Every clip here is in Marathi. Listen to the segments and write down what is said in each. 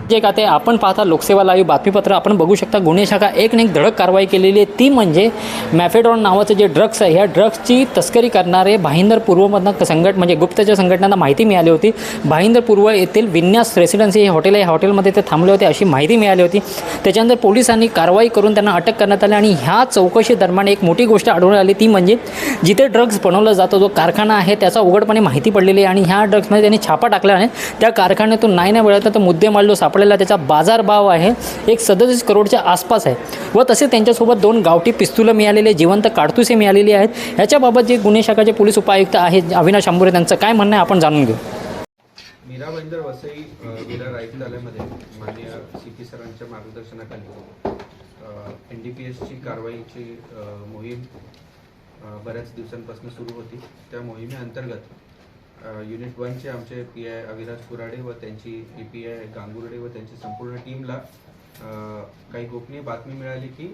जे का ते आपण पाहता लोकसेवा लाईव्ह बातमीपत्र आपण बघू शकता गुन्हे शाखा एक धडक कारवाई केलेली आहे ती म्हणजे मॅफेडॉन नावाचं जे ड्रग्स आहे ह्या ड्रग्सची तस्करी करणारे भाईंदर पूर्वमधनं म्हणजे गुप्तचर संघटनांना माहिती मिळाली होती। भाईंदर पूर्व येथील विन्यास रेसिडेन्सी हे हॉटेल आहे, या हॉटेलमध्ये ते थांबले होते अशी माहिती मिळाली होती। त्याच्यानंतर पोलिसांनी कारवाई करून त्यांना अटक करण्यात आली आणि ह्या चौकशी दरम्यान एक मोठी गोष्ट आढळून आली ती म्हणजे जिथे ड्रग्स बनवला जातो जो कारखाना आहे त्याचा उघडपणे माहिती पडलेली आहे आणि ह्या ड्रग्समध्ये त्यांनी छापा टाकला आहे। त्या कारखान्यातून नाही मिळत तर मुद्देमाल जो सापडलेला त्याचा बाजारभाव आहे 37 करोडच्या आसपास आहे व तसे त्यांच्यासोबत 2 गावठी पिस्तूल मिळालेले, जिवंत काडतुसे मिळालेली आहेत। ह्याच्याबाबत जे गुन्हे शाखाचे पोलीस उपायुक्त आहेत अविनाश अंबुरे त्यांचं काय म्हणणं आहे आपण जाणून घेऊ। मीरा भाईंदर वसई विरार आयुक्तालयामध्ये माननीय सीपी सरांच्या मार्गदर्शनाखाली NDPSची कारवाईची मोहीम बऱ्याच दिवसांपासून सुरू होती। त्या मोहिमेअंतर्गत युनिट 1चे आमचे PI अविराज कुराडे व त्यांची API गांगुर्डे व त्यांची संपूर्ण टीमला काही गोपनीय बातमी मिळाली की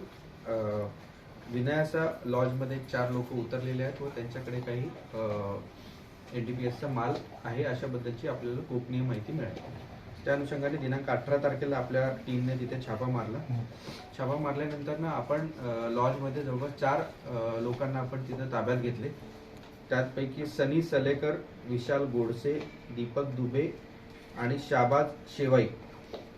विनायसा लॉजमध्ये 4 लोक उतरलेले आहेत व त्यांच्याकडे काही NDPSचा माल आहे अशाबद्दलची आपल्याला गोपनीय माहिती मिळाली। त्या अनुषंगाने दिनांक 18 तारखेला आपल्या टीमने तिथे छापा मारला। छापा मारल्यानंतर ना आपण लॉजमध्ये जवळपास 4 लोकांना आपण तिथे ताब्यात घेतले। त्यापैकी सनी सलेकर, विशाल गोडसे, दीपक दुबे आणि शाबाज शेवाई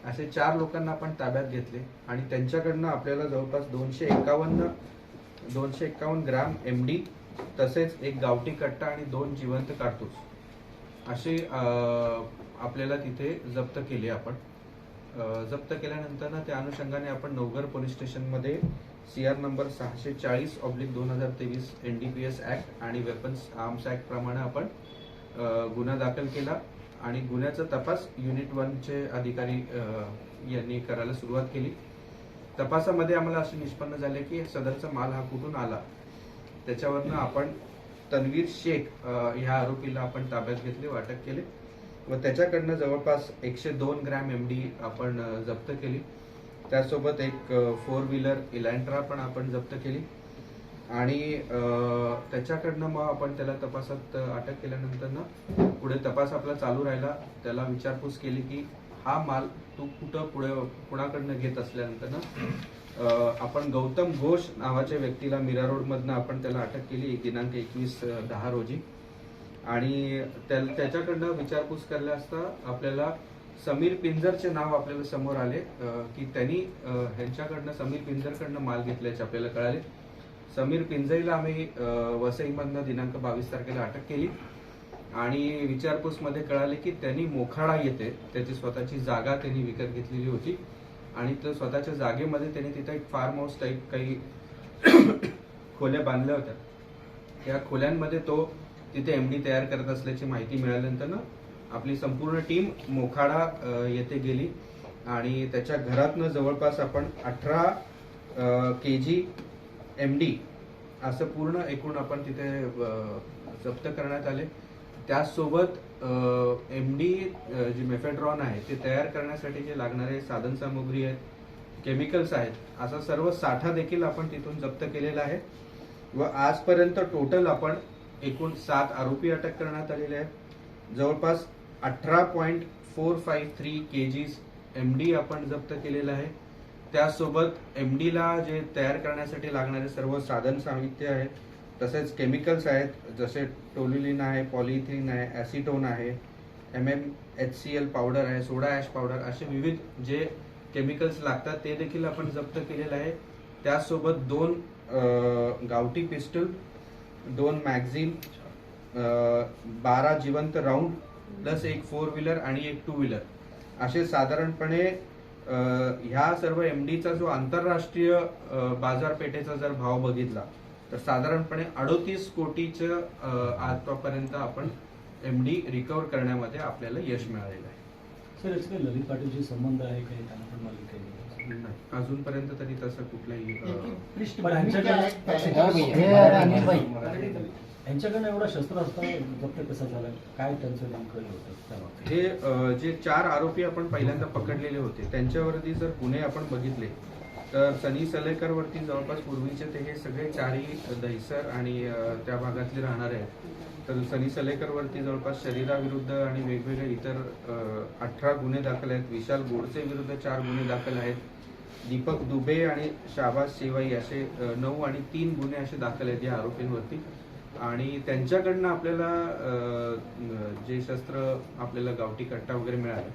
असे 4 लोकांना आपण ताब्यात घेतले आणि त्यांच्याकडनं आपल्याला जवळपास 251 ग्रॅम MD तसेच एक गावठी कट्टा आणि 2 जिवंत काडतूस असे आपल्याला तिथे जप्त केले। आपण जप्त केल्यानंतर ना त्या अनुषंगाने आपण नवघर पोलीस स्टेशनमध्ये CR नंबर 640/2023 NDPS ऍक्ट आणि वेपन्स आर्म्स ऍक्ट प्रमाणे आपण गुन्हा दाखल केला आणि गुन्ह्याचा तपास युनिट 1चे अधिकारी यांनी करायला सुरुवात केली। तपासामध्ये आम्हाला असे निष्पन्न झाले की सदरचा माल हा कुठून आला त्याच्यावरनं आपण तन्वीर शेख ह्या आरोपीला आपण ताब्यात घेतले व अटक केले व त्याच्याकडनं जवळपास 102 ग्रॅम MD आपण जप्त केली। त्यासोबत एक 4 व्हीलर इलँट्रा पण आपण जप्त केली आणि त्याच्याकडनं मग आपण त्याला तपासात अटक केल्यानंतर ना पुढे तपास आपला चालू राहिला। त्याला विचारपूस केली की हा माल तू कुणाकडनं घेत असल्यानंतर ना आपण गौतम घोष नावाच्या व्यक्तीला मीरा रोड मधनं आपण त्याला अटक केली दिनांक 21/10 रोजी आणि त्याच्याकडनं विचारपूस केल्या असता आपल्याला समीर पिंजरचे नाव आपल्याला समोर आले की त्यांनी ह्यांच्याकडनं समीर पिंजरकडनं माल घेतल्याचे आपल्याला कळाले। समीर पिंजरीला आम्ही वसईमधनं दिनांक 22 तारखेला अटक केली आणि विचारपूसमध्ये कळाले की त्यांनी मोखाडा येथे त्याची स्वतःची जागा त्यांनी विकत घेतलेली होती आणि तो स्वतःच्या जागेमध्ये त्यांनी तिथे एक फार्म हाऊस टाईप काही खोल्या बांधल्या होत्या। त्या खोल्यांमध्ये तो तिथे MD तयार करत असल्याची माहिती मिळाल्यानंतर ना आपली संपूर्ण टीम मोखाडा येथे गेली आणि त्याच्या घरातनं जवळपास आपण 18 kg MD असं पूर्ण एकूण आपण तिथे जप्त करण्यात आले। त्यासोबत MD जे मेफेड्रॉन आहे ते तयार करण्यासाठी जे लागणारे साधन सामुग्री आहेत, केमिकल्स आहेत, असा सर्व साठा देखील आपण तिथून जप्त केलेला आहे व आजपर्यंत टोटल आपण एकूण 7 आरोपी अटक करण्यात आलेले आहेत। जवळपास 18.453 kg MD आपण जप्त केलेलं आहे। त्यासोबत MD ला जे तयार करण्यासाठी लागणारे सर्व साधन साहित्य आहे तसेच केमिकल्स आहेत जसे टोल्युलिन आहे, पॉलिइथिलीन आहे, ॲसिटोन आहे, MMHCl पावडर आहे, सोडा ॲश पावडर असे विविध जे केमिकल्स लागतात ते देखील आपण जप्त केलेलं आहे। त्यासोबत 2 गावठी पिस्टल, 2 मॅगझिन, 12 जिवंत राऊंड प्लस एक 4 व्हीलर आणि एक 2 व्हीलर असे साधारणपणे ह्या सर्व MDचा जो आंतरराष्ट्रीय बाजारपेठेचा जर भाव बघितला तर साधारणपणे 38 कोटीच्या आतापर्यंत आपण MD रिकव्हर करण्यामध्ये आपल्याला यश मिळालेलं आहे। सर याचा काही ललित पाटीलशी संबंध आहे काही त्यांना पण मालिक आहे? नाही, अजूनपर्यंत तरी तसं कुठलाही यांच्याकडे एवढा शस्त्र असताना जप्त कसा झाला, काय त्यांचं नेमकं होतं? हे जे 4 आरोपी आपण पहिल्यांदा पकडलेले होते त्यांच्यावरती जर गुन्हे आपण बघितले तर सनी सलेकरवरती जवळपास पूर्वीचे ते हे सगळे चारही दहिसर आणि त्या भागातले राहणारे आहेत. तर सनी सलेकरवरती जवळपास शरीराविरुद्ध आणि वेगवेगळे इतर 18 गुन्हे दाखल आहेत. विशाल गोडसे विरुद्ध 4 गुन्हे दाखल आहेत. दीपक दुबे आणि शाहबाज शेवाई असे 9 आणि 3 गुन्हे असे दाखल आहेत या आरोपींवरती. आणि त्यांच्याकडनं आपल्याला जे शस्त्र आपल्याला गावठी कट्टा वगैरे मिळाला.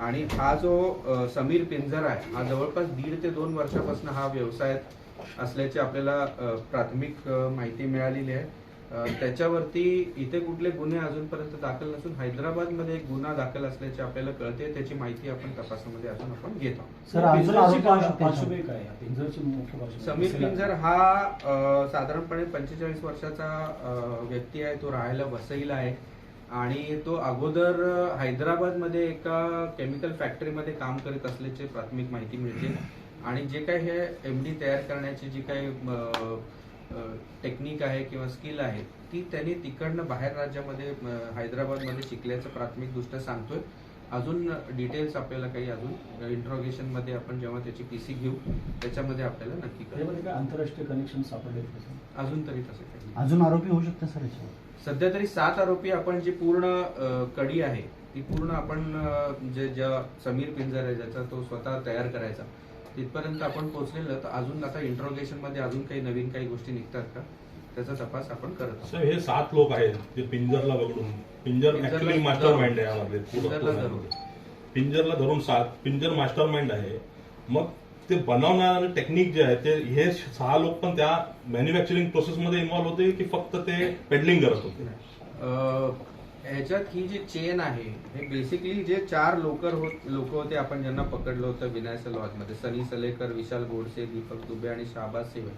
आणि हा जो समीर पिंजर आहे हा जवळपास 1.5 ते 2 वर्षापासून हा व्यवसायात असल्याची आपल्याला प्राथमिक माहिती मिळालेली आहे. त्याच्यावरती इथे कुठले गुन्हे अजूनपर्यंत दाखल नसून हैदराबादमध्ये एक गुन्हा दाखल असल्याचे आपल्याला कळते. त्याची माहिती आपण तपासामध्ये अजून आपण घेत आहोत. सर अजून आरोपी पार्श्वभूमी काय आहे? पिंजरची मुख्य पार्श्वभूमी समीर पिंजर हा साधारणपणे 45 वर्षाचा व्यक्ती आहे. तो राहायला वसईला आहे आणि तो अगोदर हैदराबादमध्ये एका केमिकल फॅक्टरीमध्ये काम करत असल्याची प्राथमिक माहिती मिळते. आणि जे काही हे MD तयार करण्याची जी काही टेक्निक आहे किंवा स्किल आहे ती त्यांनी तिकडनं बाहेर राज्यामध्ये हैदराबादमध्ये शिकल्याचं प्राथमिक दृष्ट्या सांगतोय. अजून डिटेल्स आपल्याला काही अजून इंट्रोगेशन मध्ये आपण जेव्हा त्याची PC घेऊ त्याच्यामध्ये आपल्याला नक्की कळेल. त्यामध्ये काय आंतरराष्ट्रीय कनेक्शन सापडले अजून तरी तसं काही अजून आरोपी होऊ शकते सर याच्यावर? सध्या तरी 7 आरोपी आपण जी पूर्ण कडी आहे ती पूर्ण आपण ज्या समीर पिंजर आहे ज्याचा तो स्वतः तयार करायचा तिथपर्यंत आपण पोहोचलेलो. तर अजून आता इंट्रोगेशन मध्ये अजून काही नवीन काही गोष्टी निघतात का त्याचा तपास आपण करत आहोत. सर हे 7 लोक आहेत जे पिंजरला पकडून पिंजर ऍक्च्युअली मास्टर माइंड आहे यामध्ये पिंजरला धरून 7 पिंजर मास्टर माइंड आहे. मग ते बनवणारे टेक्निक जे आहे ते हे 6 लोक पण त्या मॅन्युफॅक्चरिंग प्रोसेसमध्ये इन्व्हॉल्व होते की फक्त ते पेडलिंग करत होते? ह्याच्यात ही जी चेन आहे हे बेसिकली जे 4 लोक होते आपण ज्यांना पकडलं होतं विनायक लॉजमध्ये सनी सलेकर, विशाल गोडसे, दीपक दुबे आणि शाहबाज शेवाई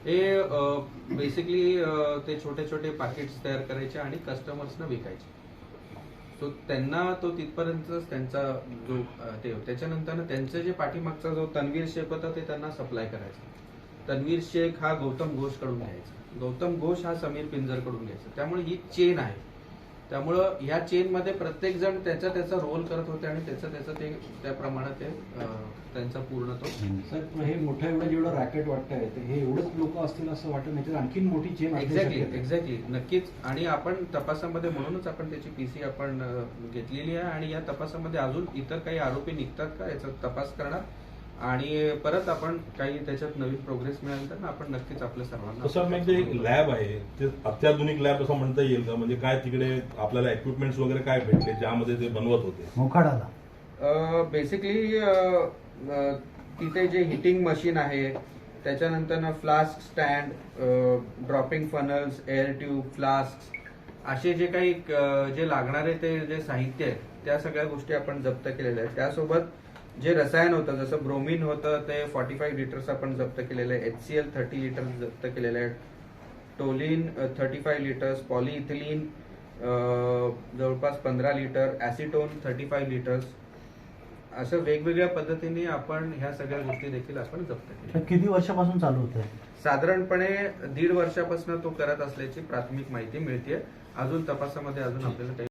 हे बेसिकली ते छोटे छोटे पॅकेट्स तयार करायचे आणि कस्टमर्सना विकायचे. तो त्यांना तो तिथपर्यंतच त्यांचा जो ते त्याच्यानंतर त्यांचं जे पाठीमागचा जो तन्वीर शेख होता ते त्यांना सप्लाय करायचा. तन्वीर शेख हा गौतम घोष कडून घ्यायचा. गौतम घोष हा समीर पिंजर कडून घ्यायचा. त्यामुळे ही चेन आहे. त्यामुळं ह्या चेन मध्ये प्रत्येक जण त्याचा रोल करत होते आणि त्याचं ते त्याप्रमाणे ते त्यांचा पूर्ण तो. सर हे मोठं एवढं जेवढं रॅकेट वाटतंय ते हे एवढंच लोक असतील असं वाटत नाही तर आणखी मोठी चेन एक्झॅक्टली नक्कीच. आणि आपण तपासामध्ये म्हणूनच आपण त्याची PC आपण घेतलेली आहे आणि या तपासामध्ये अजून इतर काही आरोपी निघतात का याचा तपास करणार आणि परत आपण काही त्याच्यात नवीन प्रोग्रेस मिळाली तर आपण नक्कीच आपल्या सर्वांना. सर मग ते लॅब आहे ते अत्याधुनिक लॅब असं म्हणता येईल का? म्हणजे काय तिकडे आपल्याला इक्विपमेंट्स वगैरे काय भेटले ज्यामध्ये ते बनवत होते? मोखाडाला बेसिकली तिथे जे हिटिंग मशीन आहे त्याच्यानंतर flask stand, dropping funnels, air tube, flask असे जे काही जे लागणारे ते जे साहित्य आहे त्या सगळ्या गोष्टी आपण जप्त केलेल्या आहेत. त्यासोबत जे रसायन होतं जसं ब्रोमिन होतं ते 45 लिटर्स आपण जप्त केलेलं आहे. HCl 30 लिटर्स जप्त केलेले आहेत. टोलिन 35 लिटर्स, पॉलिइथिलीन जवळपास 15 लिटर, ऍसिटोन 35 लिटर्स असं वेगवेगळ्या पद्धतीने आपण ह्या सगळ्या गोष्टी देखील आपण जप्त केल्या. किती वर्षापासून चालू होतं? साधारणपणे 1.5 वर्षापासून तो करत असल्याची प्राथमिक माहिती मिळते. अजून तपासामध्ये अजून आपल्याला काही